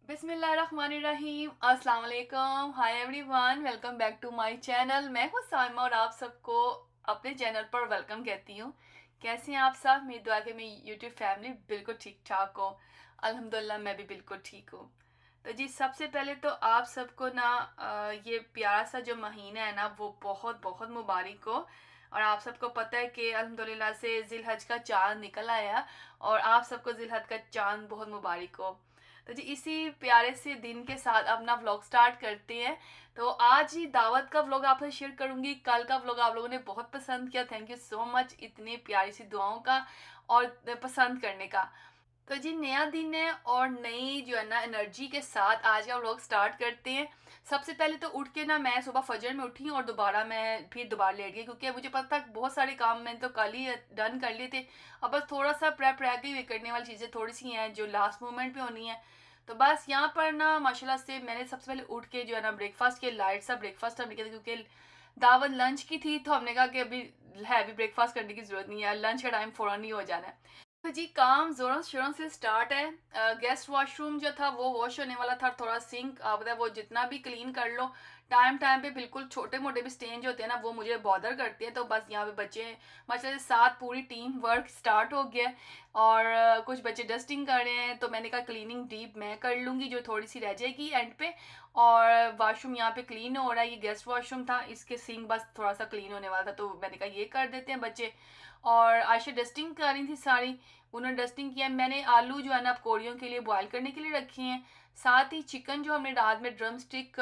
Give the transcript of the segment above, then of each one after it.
बिस्मिल्लाहिर्रहमानिर्रहीम, अस्सलाम वालेकुम, hi everyone, welcome back to my channel. मैं हूँ साइमा और आप सबको अपने चैनल पर वेलकम कहती हूँ। कैसे हैं आप सब? मेरी दुआ के मेरी यूट्यूब फैमिली बिल्कुल ठीक ठाक हो। अल्हम्दुलिल्लाह मैं भी बिल्कुल ठीक हूँ। तो जी सबसे पहले तो आप सबको ना ये प्यारा सा जो महीना है ना वो बहुत बहुत मुबारक हो। और आप सबको पता है कि अल्हम्दुलिल्लाह से जिलहज का चाँद निकल आया और आप सबको जिलहज का चाँद बहुत मुबारक हो। तो जी इसी प्यारे से दिन के साथ अपना व्लॉग स्टार्ट करते हैं। तो आज ही दावत का व्लॉग आपसे शेयर करूंगी। कल का व्लॉग आप लोगों ने बहुत पसंद किया, थैंक यू सो मच इतनी प्यारी सी दुआओं का और पसंद करने का। तो जी नया दिन है और नई जो है ना एनर्जी के साथ आज का व्लॉग स्टार्ट करते हैं। सबसे पहले तो उठ के ना मैं सुबह फजर में उठी और दोबारा मैं फिर दोबारा लेट गई क्योंकि मुझे पता था बहुत सारे काम मैंने तो कल ही डन कर लिए थे। अब बस थोड़ा सा प्रेप रह गई, वे करने वाली चीज़ें थोड़ी सी हैं जो लास्ट मोमेंट पे होनी है। तो बस यहाँ पर ना माशाल्लाह से मैंने सबसे पहले उठ के जो है ना ब्रेकफास्ट किया, लाइट सा ब्रेकफास्ट हमने किया था क्योंकि दावत लंच की थी। तो हमने कहा कि अभी हैवी ब्रेकफास्ट करने की ज़रूरत नहीं है, लंच का टाइम फ़ौरन ही हो जाना है। तो जी काम जोरों शोरों से स्टार्ट है। गेस्ट वॉशरूम जो था वो वॉश होने वाला था, थोड़ा सिंक आप बताए वो जितना भी क्लीन कर लो टाइम टाइम पे बिल्कुल छोटे मोटे भी स्टेन जो होते हैं ना वो मुझे बॉदर करते हैं। तो बस यहाँ पे बच्चे मतलब साथ पूरी टीम वर्क स्टार्ट हो गया है और कुछ बच्चे डस्टिंग कर रहे हैं। तो मैंने कहा क्लीनिंग डीप मैं कर लूँगी जो थोड़ी सी रह जाएगी एंड पे। और वॉशरूम यहाँ पे क्लीन हो रहा है, ये गेस्ट वॉशरूम था, इसके सिंक बस थोड़ा सा क्लीन होने वाला था तो मैंने कहा ये कर देते हैं बच्चे। और आयशा डस्टिंग कर रही थी सारी, उन्होंने डस्टिंग किया। मैंने आलू जो है ना कोरियों के लिए बॉयल करने के लिए रखे हैं। साथ ही चिकन जो हमने रात में ड्रम स्टिक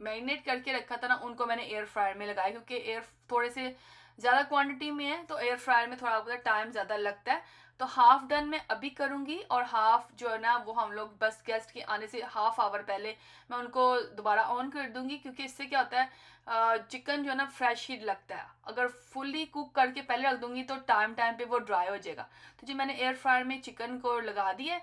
मैरिनेट करके रखा था ना उनको मैंने एयर फ्रायर में लगाया क्योंकि एयर थोड़े से ज़्यादा क्वांटिटी में है तो एयर फ्रायर में थोड़ा बहुत टाइम ज़्यादा लगता है। तो हाफ डन मैं अभी करूँगी और हाफ जो है ना वो हम लोग बस गेस्ट के आने से हाफ आवर पहले मैं उनको दोबारा ऑन कर दूंगी क्योंकि इससे क्या होता है चिकन जो है ना फ्रेश ही लगता है। अगर फुल्ली कुक करके पहले रख दूंगी तो टाइम टाइम पे वो ड्राई हो जाएगा। तो जी मैंने एयर फ्रायर में चिकन को लगा दिया।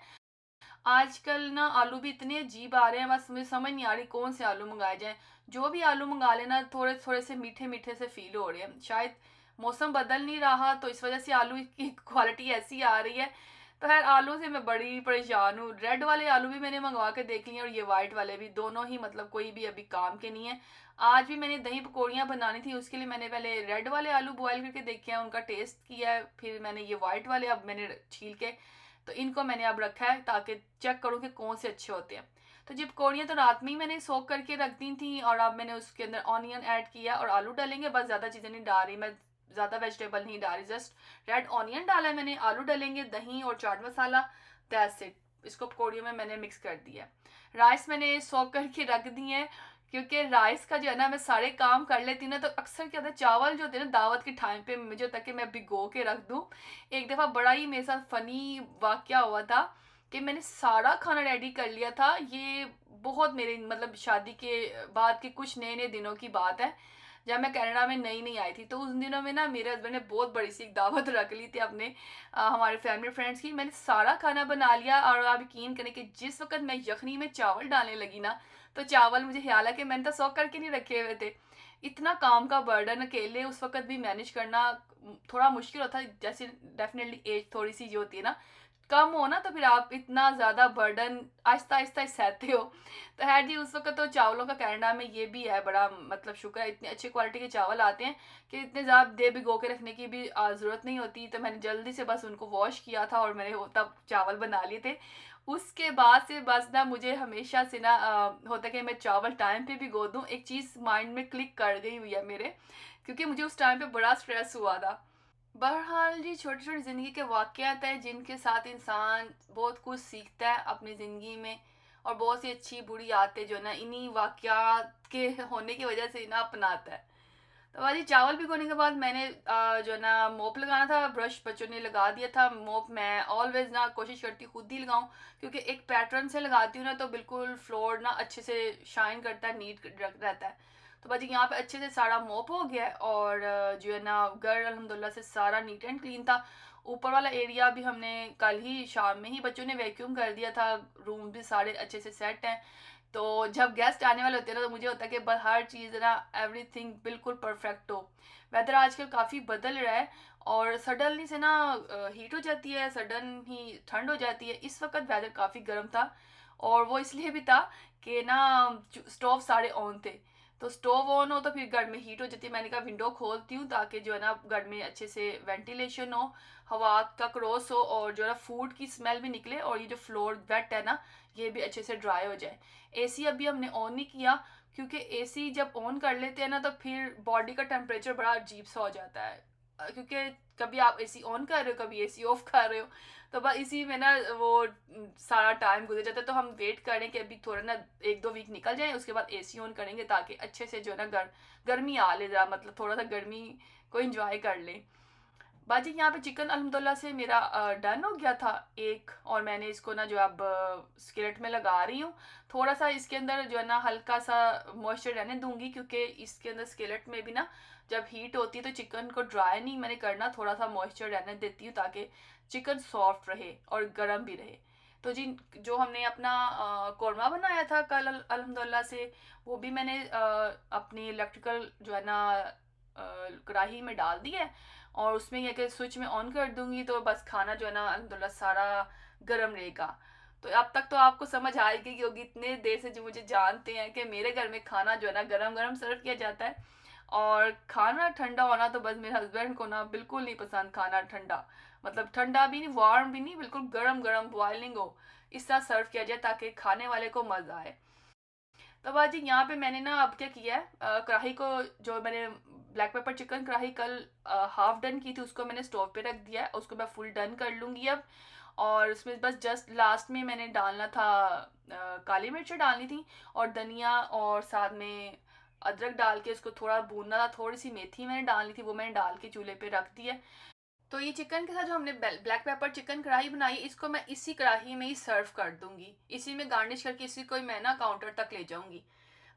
आजकल ना आलू भी इतने अजीब आ रहे हैं, बस मुझे समझ नहीं आ रही कौन से आलू मंगाए जाएं। जो भी आलू मंगा लेना थोड़े थोड़े से मीठे मीठे से फील हो रहे हैं, शायद मौसम बदल नहीं रहा तो इस वजह से आलू की क्वालिटी ऐसी आ रही है। तो खैर आलू से मैं बड़ी परेशान हूँ। रेड वाले आलू भी मैंने मंगवा के देख लिए और ये वाइट वाले भी, दोनों ही मतलब कोई भी अभी काम के नहीं है। आज भी मैंने दही पकौड़ियाँ बनानी थी, उसके लिए मैंने पहले रेड वाले आलू बॉयल करके देखे हैं, उनका टेस्ट किया है, फिर मैंने ये वाइट वाले अब मैंने छील के तो इनको मैंने अब रखा है ताकि चेक करूँ कि कौन से अच्छे होते हैं। तो जी पकौड़ियाँ तो रात में ही मैंने सोक करके रख दी थी और अब मैंने उसके अंदर ऑनियन ऐड किया और आलू डालेंगे, बस ज़्यादा चीज़ें नहीं डाल रही मैं, ज़्यादा वेजिटेबल नहीं डाल रही, जस्ट रेड ऑनियन डाला है मैंने, आलू डालेंगे, दही और चाट मसाला, दैट्स इट। इसको पकौड़ियों में मैंने मिक्स कर दिया। राइस मैंने सोक करके रख दिए हैं क्योंकि राइस का जो है ना मैं सारे काम कर लेती हूँ ना तो अक्सर क्या होता है चावल जो होते हैं ना दावत के टाइम पे मुझे होता है कि मैं भिगो के रख दूँ। एक दफ़ा बड़ा ही मेरे साथ फ़नी वाक़या हुआ था कि मैंने सारा खाना रेडी कर लिया था। ये बहुत मेरे मतलब शादी के बाद के कुछ नए नए दिनों की बात है जब मैं कनाडा में नई नई आई थी। तो उन दिनों में ना मेरे हस्बैंड ने बहुत बड़ी सी एक दावत रख ली थी अपने हमारे फैमिली फ्रेंड्स की। मैंने सारा खाना बना लिया और आप यकीन करें कि जिस वक्त मैं यखनी में चावल डालने लगी ना तो चावल मुझे ख्याल है कि मैंने तो सॉक करके नहीं रखे हुए थे। इतना काम का बर्डन अकेले उस वक्त भी मैनेज करना थोड़ा मुश्किल होता है। जैसे डेफिनेटली एज थोड़ी सी जो होती है ना कम हो ना तो फिर आप इतना ज़्यादा बर्डन आहिस्ता आहिस्ता सहते हो। तो खैर जी उस वक्त तो चावलों का कनाडा में ये भी है बड़ा मतलब शुक्र है, इतने अच्छे क्वालिटी के चावल आते हैं कि इतने ज़्यादा देर भिगो के रखने की भी ज़रूरत नहीं होती। तो मैंने जल्दी से बस उनको वॉश किया था और मैंने तब चावल बना लिए थे। उसके बाद से बस ना मुझे हमेशा से ना होता है कि मैं चावल टाइम पे भिगो दूँ। एक चीज़ माइंड में क्लिक कर गई हुई है मेरे, क्योंकि मुझे उस टाइम पे बड़ा स्ट्रेस हुआ था। बहरहाल जी छोटी छोटी ज़िंदगी के वाक़यात हैं जिनके साथ इंसान बहुत कुछ सीखता है अपनी ज़िंदगी में और बहुत सी अच्छी बुरी आदतें जो है ना इन्हीं वाक़यात के होने की वजह से ना अपनाता है। तो भाजी चावल भिगोने के बाद मैंने जो है ना मोप लगाना था, ब्रश बच्चों ने लगा दिया था। मोप मैं ऑलवेज ना कोशिश करती हूँ खुद ही लगाऊं क्योंकि एक पैटर्न से लगाती हूँ ना तो बिल्कुल फ्लोर ना अच्छे से शाइन करता है, नीट रहता है। तो भाजी यहाँ पे अच्छे से सारा मोप हो गया है और जो है ना घर अल्हम्दुलिल्लाह से सारा नीट एंड क्लीन था। ऊपर वाला एरिया भी हमने कल ही शाम में ही बच्चों ने वैक्यूम कर दिया था, रूम भी सारे अच्छे से सेट हैं। तो जब गेस्ट आने वाले होते हैं ना तो मुझे होता है कि बस हर चीज़ ना एवरीथिंग बिल्कुल परफेक्ट हो। वेदर आजकल काफ़ी बदल रहा है और सडनली से ना हीट हो जाती है, सडन ही ठंड हो जाती है। इस वक्त वेदर काफ़ी गर्म था और वो इसलिए भी था कि ना स्टोव सारे ऑन थे, तो स्टोव ऑन हो तो फिर घर में हीट हो जाती है। मैंने कहा विंडो खोलती हूँ ताकि जो है ना घर में अच्छे से वेंटिलेशन हो, हवा का क्रॉस हो, और जो है ना फूड की स्मेल भी निकले, और ये जो फ्लोर वेट है ना ये भी अच्छे से ड्राई हो जाए। एसी अभी हमने ऑन नहीं किया, क्योंकि एसी जब ऑन कर लेते हैं ना तो फिर बॉडी का टेम्परेचर बड़ा अजीब सा हो जाता है, क्योंकि कभी आप एसी ऑन कर रहे हो कभी एसी ऑफ कर रहे हो, तो बस इसी में ना वो सारा टाइम गुजर जाता है। तो हम वेट करें कि अभी थोड़ा ना 1-2 वीक निकल जाए, उसके बाद एसी ऑन करेंगे ताकि अच्छे से जो है ना गर्मी आ ले जरा, मतलब थोड़ा सा गर्मी को इंजॉय कर ले। बाजी यहाँ पे चिकन अल्हम्दुलिल्लाह से मेरा डन हो गया था एक, और मैंने इसको ना जो अब स्किलेट में लगा रही हूँ। थोड़ा सा इसके अंदर जो है ना हल्का सा मॉइस्चर रहने दूंगी, क्योंकि इसके अंदर स्किलेट में भी ना जब हीट होती है तो चिकन को ड्राई नहीं मैंने करना, थोड़ा सा मॉइस्चर रहने देती हूँ ताकि चिकन सॉफ्ट रहे और गर्म भी रहे। तो जी, जो हमने अपना कौरमा बनाया था कल अल्हम्दुलिल्लाह से, वो भी मैंने अपनी इलेक्ट्रिकल जो है ना कढ़ाई में डाल दिया है, और उसमें यह कि स्विच में ऑन कर दूंगी तो बस खाना जो है ना अल्हम्दुलिल्लाह सारा गर्म रहेगा। तो अब तक तो आपको समझ आएगी कि होगी, इतने देर से जो मुझे जानते हैं कि मेरे घर में खाना जो है ना गरम गरम सर्व किया जाता है, और खाना ठंडा होना तो बस मेरे हस्बैंड को ना बिल्कुल नहीं पसंद। खाना ठंडा मतलब ठंडा भी नहीं, वार्म भी नहीं, बिल्कुल गरम गरम बॉइलिंग हो, इस तरह सर्व किया जाए ताकि खाने वाले को मज़ा आए। तो बाजी यहाँ पे मैंने ना अब क्या किया है, कढ़ाई को, जो मैंने ब्लैक पेपर चिकन कढ़ाई कल हाफ डन की थी उसको मैंने स्टोव पे रख दिया है, उसको मैं फुल डन कर लूँगी अब। और उसमें बस जस्ट लास्ट में मैंने डालना था, काली मिर्च डालनी थी और धनिया, और साथ में अदरक डाल के उसको थोड़ा भूनना था। थोड़ी सी मेथी मैंने डालनी थी, वो मैंने डाल के चूल्हे पे रख दिया। तो ये चिकन के साथ जो हमने ब्लैक पेपर चिकन कढ़ाई बनाई, इसको मैं इसी कढ़ाई में ही सर्व कर दूंगी, इसी में गार्निश करके इसी को ही मैं ना काउंटर तक ले जाऊंगी।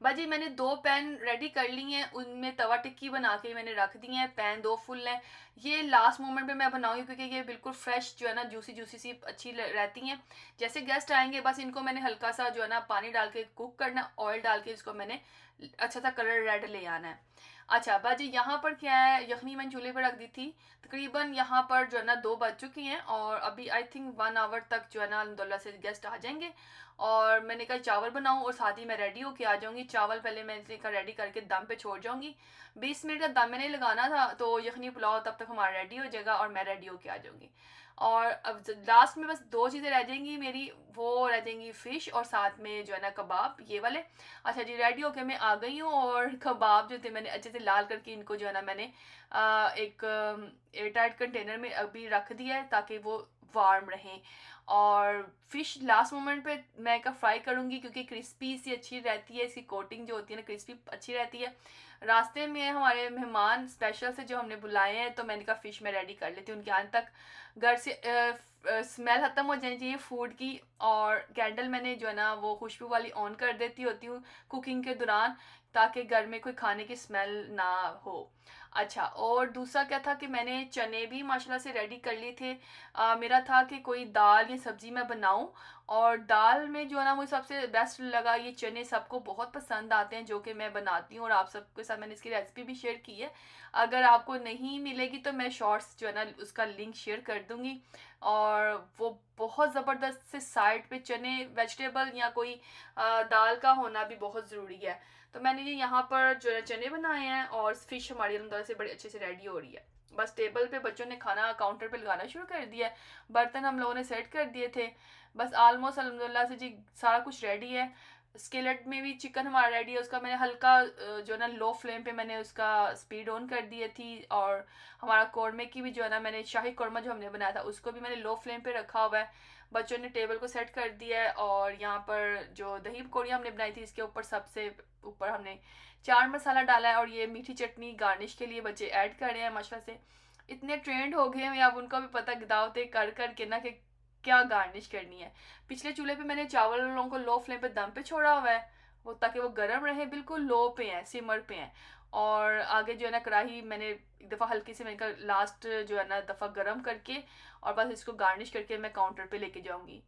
बाजी मैंने 2 पैन रेडी कर ली हैं, उनमें तवा टिक्की बना के मैंने रख दी हैं। पैन 2 फुल हैं, ये लास्ट मोमेंट पे मैं बनाऊंगी क्योंकि ये बिल्कुल फ्रेश जो है ना जूसी जूसी सी अच्छी रहती हैं। जैसे गेस्ट आएंगे बस इनको मैंने हल्का सा जो है ना पानी डाल के कुक करना, ऑयल डाल के इसको मैंने अच्छा सा कलर रेड ले आना है। अच्छा बाजी यहाँ पर क्या है, यखनी मैंने चूल्हे पर रख दी थी, तकरीबन यहाँ पर जो है ना 2 बज चुकी हैं, और अभी आई थिंक 1 आवर तक जो है ना अल्हम्दुलिल्लाह से गेस्ट आ जाएंगे। और मैंने कहा चावल बनाऊँ और साथ ही मैं रेडी होके आ जाऊँगी। चावल पहले मैंने कहा रेडी करके दम पे छोड़ जाऊँगी, 20 मिनट का दम मैंने लगाना था, तो यखनी पुलाव तब तक हमारा रेडी हो जाएगा और मैं रेडी होके आ जाऊँगी। और अब लास्ट में बस 2 चीज़ें रह जाएंगी मेरी, वो रह जाएंगी फ़िश और साथ में जो है ना कबाब, ये वाले। अच्छा जी, रेडी होके मैं आ गई हूँ, और कबाब जो थे मैंने अच्छे से लाल करके इनको जो है ना मैंने एक एयरटाइट कंटेनर में अभी रख दिया है ताकि वो वार्म रहें। और फिश लास्ट मोमेंट पे मैं का फ्राई करूँगी क्योंकि क्रिस्पी सी अच्छी रहती है, इसकी कोटिंग जो होती है ना क्रिस्पी अच्छी रहती है। रास्ते में हमारे मेहमान स्पेशल से जो हमने बुलाए हैं, तो मैंने कहा फ़िश मैं रेडी कर लेती हूँ, उनके आने तक घर से स्मेल ख़त्म हो जानी चाहिए फूड की। और कैंडल मैंने जो है ना वो खुशबू वाली ऑन कर देती होती हूँ कुकिंग के दौरान, ताकि घर में कोई खाने की स्मेल ना हो। अच्छा, और दूसरा क्या था कि मैंने चने भी माशाल्लाह से रेडी कर लिए थे। मेरा था कि कोई दाल या सब्ज़ी मैं बनाऊं, और दाल में जो है ना मुझे सबसे बेस्ट लगा ये चने, सबको बहुत पसंद आते हैं जो कि मैं बनाती हूँ, और आप सबके साथ मैंने इसकी रेसिपी भी शेयर की है। अगर आपको नहीं मिलेगी तो मैं शॉर्ट्स जो है ना उसका लिंक शेयर कर दूँगी। और वो बहुत ज़बरदस्त से साइड पे चने, वेजिटेबल या कोई दाल का होना भी बहुत ज़रूरी है। तो मैंने ये यहाँ पर जो है चने बनाए हैं, और फ़िश हमारी अलहमदुलिल्लाह से बड़ी अच्छे से रेडी हो रही है। बस टेबल पे बच्चों ने खाना काउंटर पे लगाना शुरू कर दिया है, बर्तन हम लोगों ने सेट कर दिए थे। बस आलमोस्ट अलहमदुलिल्लाह से जी सारा कुछ रेडी है। स्केलेट में भी चिकन हमारा रेडी है, उसका मैंने हल्का जो है ना लो फ्लेम पे मैंने उसका स्पीड ऑन कर दी थी। और हमारा कौरमे की भी जो है ना मैंने शाही कौरमा जो हमने बनाया था उसको भी मैंने लो फ्लेम पे रखा हुआ है। बच्चों ने टेबल को सेट कर दिया है, और यहाँ पर जो दही पकौड़ियाँ हमने बनाई थी इसके ऊपर सबसे ऊपर हमने चाट मसाला डाला है, और ये मीठी चटनी गार्निश के लिए बच्चे ऐड कर रहे हैं माशाल्लाह से। इतने ट्रेंड हो गए हैं, अब उनको भी पता दावतें कर कर के ना कि क्या गार्निश करनी है। पिछले चूल्हे पे मैंने चावलों को लो फ्लेम पे दम पे छोड़ा हुआ है, वो ताकि वो गर्म रहे, बिल्कुल लो पे हैं, सिमर पे हैं। और आगे जो है ना कढ़ाई मैंने एक दफ़ा हल्की से मैंने कहा लास्ट जो है ना दफ़ा गर्म करके, और बस इसको गार्निश करके मैं काउंटर पे लेके जाऊंगी।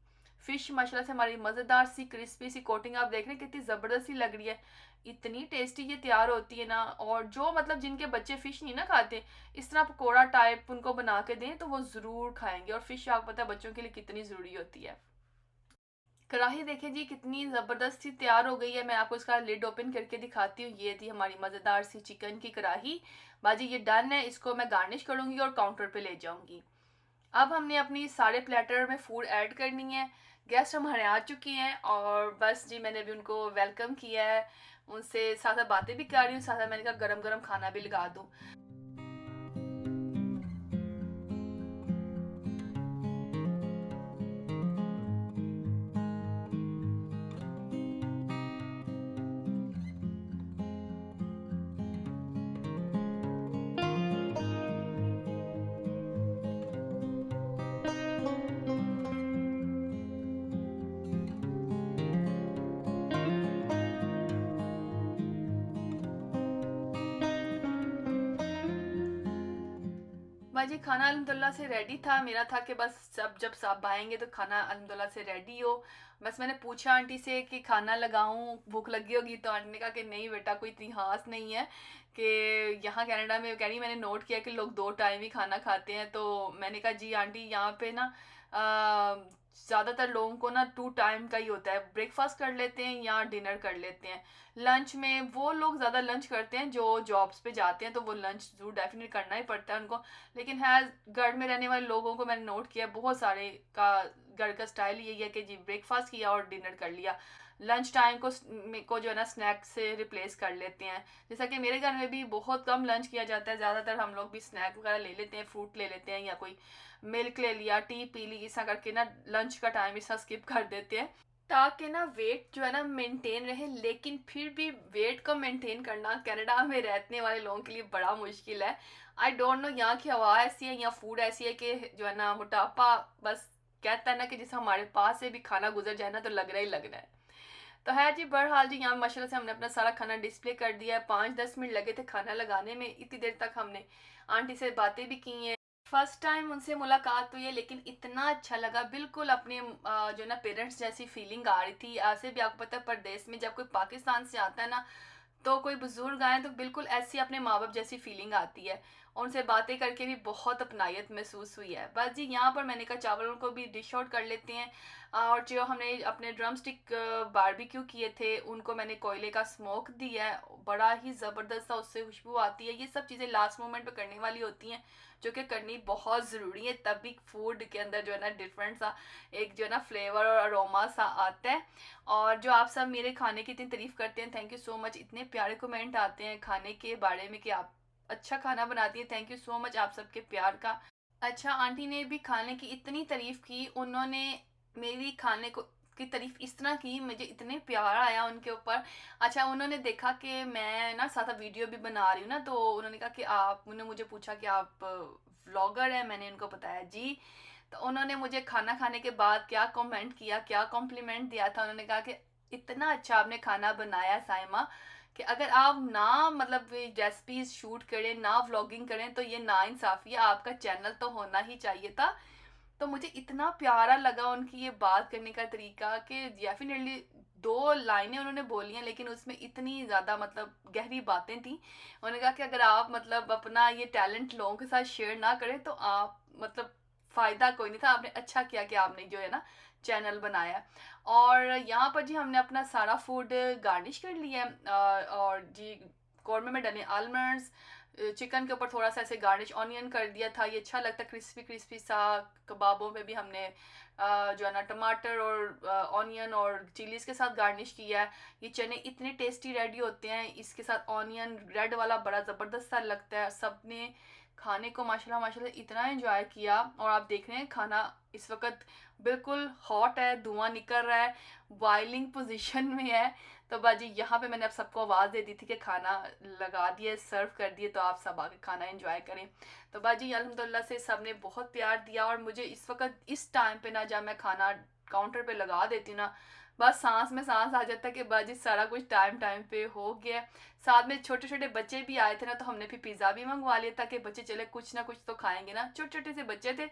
फ़िश माशाल्लाह से हमारी मज़ेदार सी क्रिस्पी सी कोटिंग आप देख रहे हैं कितनी ज़बरदस्त सी लग रही है, इतनी टेस्टी ये तैयार होती है ना। और जो मतलब जिनके बच्चे फ़िश नहीं ना खाते, इस तरह पकोड़ा टाइप उनको बना के दें तो वो ज़रूर खाएंगे, और फ़िश आपको पता है बच्चों के लिए कितनी ज़रूरी होती है। कढ़ाई देखिए जी कितनी ज़बरदस्त सी तैयार हो गई है। मैं आपको इसका लिड ओपन करके दिखाती हूँ। ये थी हमारी मज़ेदार सी चिकन की कढ़ाई। बाजी ये डन है, इसको मैं गार्निश करूँगी और काउंटर पे ले जाऊँगी। अब हमने अपनी सारे प्लेटर में फूड ऐड करनी है। गेस्ट हमारे आ चुके हैं और बस जी मैंने भी उनको वेलकम किया है, उनसे साथ साथ बातें भी कर रही हूँ, साथ साथ मैंने कहा गरम गरम खाना भी लगा दूँ। बाजी खाना अल्हम्दुलिल्लाह से रेडी था। मेरा था कि बस सब जब सब आएंगे तो खाना अल्हम्दुलिल्लाह से रेडी हो। बस मैंने पूछा आंटी से कि खाना लगाऊं, भूख लगी होगी, तो आंटी ने कहा कि नहीं बेटा कोई इतनी खास नहीं है, कि यहाँ कनाडा में कह रही मैंने नोट किया कि लोग 2 टाइम ही खाना खाते हैं। तो मैंने कहा जी आंटी यहाँ पे ना ज़्यादातर लोगों को ना 2 टाइम का ही होता है, ब्रेकफास्ट कर लेते हैं या डिनर कर लेते हैं। लंच में वो लोग ज़्यादा लंच करते हैं जो जॉब्स पे जाते हैं, तो वो लंच जरूर डेफिनेट करना ही पड़ता है उनको। लेकिन है घर में रहने वाले लोगों को मैंने नोट किया बहुत सारे का घर का स्टाइल यही है कि जी ब्रेकफास्ट किया और डिनर कर लिया, लंच टाइम को जो है ना स्नैक से रिप्लेस कर लेते हैं। जैसा कि मेरे घर में भी बहुत कम लंच किया जाता है, ज़्यादातर हम लोग भी स्नैक वगैरह ले लेते हैं, फ्रूट ले लेते हैं या कोई मिल्क ले लिया, टी पी ली, ऐसा करके ना लंच का टाइम ऐसा स्किप कर देते हैं ताकि ना वेट जो है ना मेंटेन रहे। लेकिन फिर भी वेट को मेंटेन करना कनाडा में रहने वाले लोगों के लिए बड़ा मुश्किल है। आई डोंट नो यहाँ की हवा ऐसी है या फूड ऐसी है कि जो है ना मोटापा बस कहता है ना कि जैसे हमारे पास से भी खाना गुजर जाए ना तो लग रहा ही लग रहा है। तो है जी बहरहाल जी यहाँ माशाल्लाह से हमने अपना सारा खाना डिस्प्ले कर दिया है। 5-10 मिनट लगे थे खाना लगाने में, इतनी देर तक हमने आंटी से बातें भी की हैं। फर्स्ट टाइम उनसे मुलाकात हुई है लेकिन इतना अच्छा लगा, बिल्कुल अपने जो ना पेरेंट्स जैसी फीलिंग आ रही थी। ऐसे भी आपको पता है परदेश में जब कोई पाकिस्तान से आता है ना तो कोई बुजुर्ग आए तो बिल्कुल ऐसी अपने माँ बाप जैसी फीलिंग आती है। उनसे बातें करके भी बहुत अपनायत महसूस हुई है। बस जी यहाँ पर मैंने कहा चावलों को भी डिश आउट कर लेते हैं। और जो हमने अपने ड्रम स्टिक बारबेक्यू किए थे उनको मैंने कोयले का स्मोक दिया है, बड़ा ही ज़बरदस्त सा उससे खुशबू आती है। ये सब चीज़ें लास्ट मोमेंट पे करने वाली होती हैं जो कि करनी बहुत ज़रूरी है, तभी फूड के अंदर जो है ना डिफरेंट सा एक जो है ना फ्लेवर और अरोमा सा आता है। और जो आप सब मेरे खाने की इतनी तारीफ़ करते हैं, थैंक यू सो मच। इतने प्यारे कमेंट आते हैं खाने के बारे में कि आप अच्छा खाना बनाती है, थैंक यू सो मच आप सबके प्यार का। अच्छा आंटी ने भी खाने की इतनी तारीफ़ की, उन्होंने मेरी खाने को की तारीफ़ इस तरह की, मुझे इतने प्यार आया उनके ऊपर। अच्छा उन्होंने देखा कि मैं ना साथ वीडियो भी बना रही हूँ ना, तो उन्होंने कहा कि आप, उन्होंने मुझे पूछा कि आप व्लॉगर हैं, मैंने उनको बताया जी। तो उन्होंने मुझे खाना खाने के बाद क्या कमेंट किया, क्या कॉम्प्लीमेंट दिया था, उन्होंने कहा कि इतना अच्छा आपने खाना बनाया साइमा, कि अगर आप ना मतलब रेसिपीज शूट करें ना व्लॉगिंग करें तो ये ना इंसाफी है, आपका चैनल तो होना ही चाहिए था। तो मुझे इतना प्यारा लगा उनकी ये बात करने का तरीका कि डेफिनेटली 2 लाइनें उन्होंने बोली हैं लेकिन उसमें इतनी ज़्यादा मतलब गहरी बातें थी। उन्होंने कहा कि अगर आप मतलब अपना ये टैलेंट लोगों के साथ शेयर ना करें तो आप मतलब फ़ायदा कोई नहीं था, आपने अच्छा किया कि आपने जो है ना चैनल बनाया। और यहाँ पर जी हमने अपना सारा फूड गार्निश कर लिया है। और जी कौरमे में डले आलमंड्स, चिकन के ऊपर थोड़ा सा ऐसे गार्निश ऑनियन कर दिया था, ये अच्छा लगता है क्रिस्पी क्रिस्पी सा। कबाबों में भी हमने जो है ना टमाटर और ऑनियन और चिलीज़ के साथ गार्निश किया है। ये चने इतने टेस्टी रेडी होते हैं, इसके साथ ऑनियन रेड वाला बड़ा ज़बरदस्त सा लगता है। सब ने खाने को माशाल्लाह माशाल्लाह इतना एंजॉय किया। और आप देख रहे हैं खाना इस वक्त बिल्कुल हॉट है, धुआं निकल रहा है, बॉइलिंग पोजीशन में है। तो बाजी यहाँ पे मैंने आप सबको आवाज़ दे दी थी कि खाना लगा दिए, सर्व कर दिए, तो आप सब आके खाना एंजॉय करें। तो बाजी अल्हम्दुलिल्लाह से सब ने बहुत प्यार दिया। और मुझे इस वक्त इस टाइम पे ना जब मैं खाना काउंटर पे लगा देती हूँ ना, बस सांस में सांस आ जाता है कि बाजी सारा कुछ टाइम टाइम पे हो गया। साथ में छोटे छोटे बच्चे भी आए थे ना, तो हमने फिर पिज़्ज़ा भी मंगवा लिया था कि बच्चे चले कुछ ना कुछ तो खाएंगे ना, छोटे छोटे से बच्चे थे।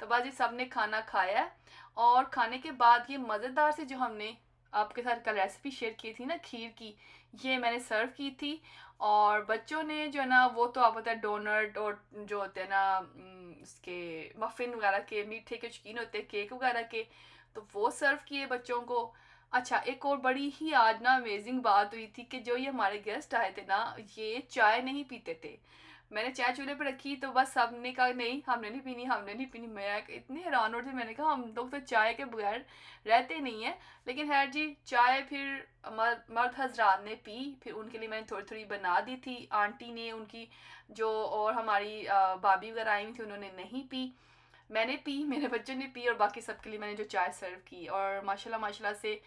तो बाजी सब ने खाना खाया है। और खाने के बाद ये मज़ेदार से जो हमने आपके साथ कल रेसिपी शेयर की थी ना खीर की, ये मैंने सर्व की थी। और बच्चों ने जो है ना वो तो आप पता है डोनट और जो होते हैं ना इसके मफ़िन वगैरह के, मीठे के शौकीन होते हैं केक वगैरह के, तो वो सर्व किए बच्चों को। अच्छा, एक और बड़ी ही आज ना अमेजिंग बात हुई थी कि जो ये हमारे गेस्ट आए थे ना, ये चाय नहीं पीते थे। मैंने चाय चूल्हे पर रखी तो बस सबने कहा नहीं हमने नहीं पीनी, हमने नहीं पीनी। मैं इतनी हैरान हो रही थी, मैंने कहा हम लोग तो चाय के बगैर रहते नहीं है। लेकिन खैर जी, चाय फिर मर्द हजरात ने पी, फिर उनके लिए मैंने थोड़ी थोड़ी बना दी थी। आंटी ने उनकी जो और हमारी भाभी वगैरह आई हुई थी उन्होंने नहीं पी, मैंने पी, मेरे बच्चों ने पी, और बाकी सबके लिए मैंने जो चाय सर्व की। और माशाल्लाह माशाल्लाह से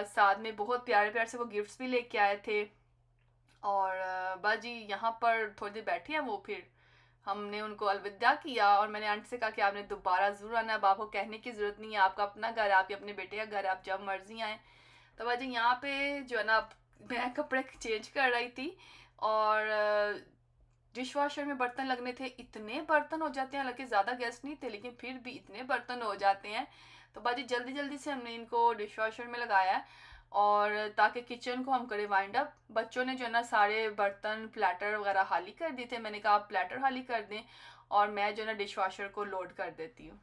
साथ में बहुत प्यारे प्यारे से वो गिफ्ट्स भी लेके आए थे। और बस जी यहाँ पर थोड़ी देर बैठे हैं वो, फिर हमने उनको अलविदा किया। और मैंने आंटी से कहा कि आपने दोबारा ज़रूर आना है, अब आपको कहने की ज़रूरत नहीं है, आपका अपना घर है, आपके अपने बेटे का घर है, आप जब मर्जी आएँ। तो बस जी यहाँ पे जो है ना, मैं कपड़े चेंज कर रही थी और डिश वॉशर में बर्तन लगने थे। इतने बर्तन हो जाते हैं, हालांकि ज़्यादा गेस्ट नहीं थे लेकिन फिर भी इतने बर्तन हो जाते हैं। तो बाजी जल्दी जल्दी से हमने इनको डिश वॉशर में लगाया है, और ताकि किचन को हम करें वाइंड अप। बच्चों ने जो है ना सारे बर्तन प्लेटर वगैरह खाली कर दिए थे, मैंने कहा आप प्लेटर खाली कर दें और मैं जो है ना डिश वॉशर को लोड कर देती हूँ।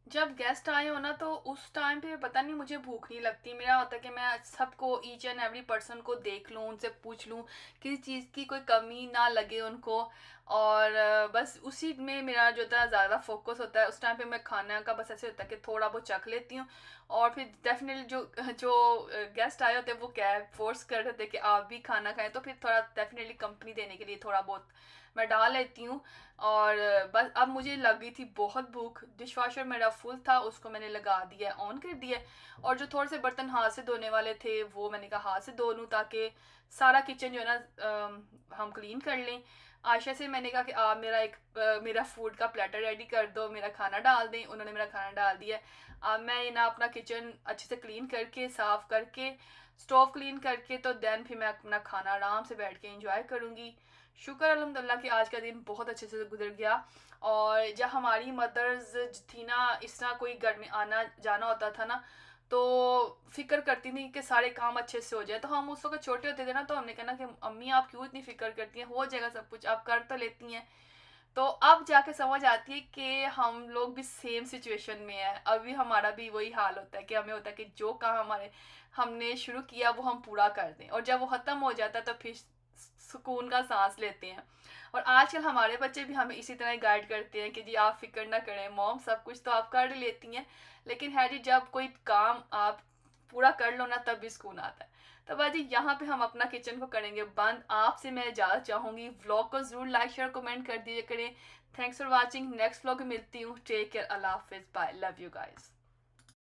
जब गेस्ट आए हो ना तो उस टाइम पे पता नहीं मुझे भूख नहीं लगती, मेरा होता है कि मैं सबको ईच एंड एवरी पर्सन को देख लूँ, उनसे पूछ लूँ, किसी चीज़ की कोई कमी ना लगे उनको। और बस उसी में मेरा जो था ज़्यादा फोकस होता है। उस टाइम पे मैं खाना का बस ऐसे होता है कि थोड़ा बहुत चख लेती हूँ, और फिर डेफिनेटली जो जो गेस्ट आए होते हैं वो क्या फोर्स कर रहे थे कि आप भी खाना खाएं, तो फिर थोड़ा डेफिनेटली कंपनी देने के लिए थोड़ा बहुत मैं डाल लेती हूँ। और बस अब मुझे लग गई थी बहुत भूख, डिश वॉशर मेरा फुल था, उसको मैंने लगा दिया, ऑन कर दिया। और जो थोड़े से बर्तन हाथ से धोने वाले थे वो मैंने कहा हाथ से धो लूँ ताकि सारा किचन जो है ना हम क्लीन कर लें। आयशा से मैंने कहा कि आप मेरा मेरा फूड का प्लेटर रेडी कर दो, मेरा खाना डाल दें। उन्होंने मेरा खाना डाल दिया। अब मैं ये ना अपना किचन अच्छे से क्लीन करके साफ़ करके स्टोव क्लीन करके तो देन फिर मैं अपना खाना आराम से बैठ के इंजॉय करूँगी। शुक्र अल्हम्दुलिल्लाह कि आज का दिन बहुत अच्छे से गुजर गया। और जब हमारी मदर्स थी ना, इस तरह कोई घर में आना जाना होता था ना, तो फिक्र करती थी कि सारे काम अच्छे से हो जाए। तो हम उस वक्त छोटे होते थे ना, तो हमने कहना कि अम्मी आप क्यों इतनी फिक्र करती हैं, हो जाएगा सब कुछ, आप कर तो लेती हैं। तो अब जाके समझ आती है कि हम लोग भी सेम सिचुएशन में है, अभी हमारा भी वही हाल होता है कि हमें होता है कि जो काम हमारे हमने शुरू किया वो हम पूरा कर दें, और जब वो ख़त्म हो जाता है तो फिर सुकून का सांस लेते हैं। और आजकल हमारे बच्चे भी हमें इसी तरह गाइड करते हैं कि जी आप फिक्र ना करें मॉम, सब कुछ तो आप कर लेती हैं। लेकिन है जी, जब कोई काम आप पूरा कर लो ना तब भी सुकून आता है। तो बाजी यहाँ पे हम अपना किचन को करेंगे बंद। आपसे मैं इजाज़त चाहूँगी, व्लॉग को ज़रूर लाइक शेयर कमेंट कर दीजिए करें। Thanks for watching, next vlog में मिलती हूँ। टेक केयर, अल्लाह हाफिज़, बाय, लव यू गाइज।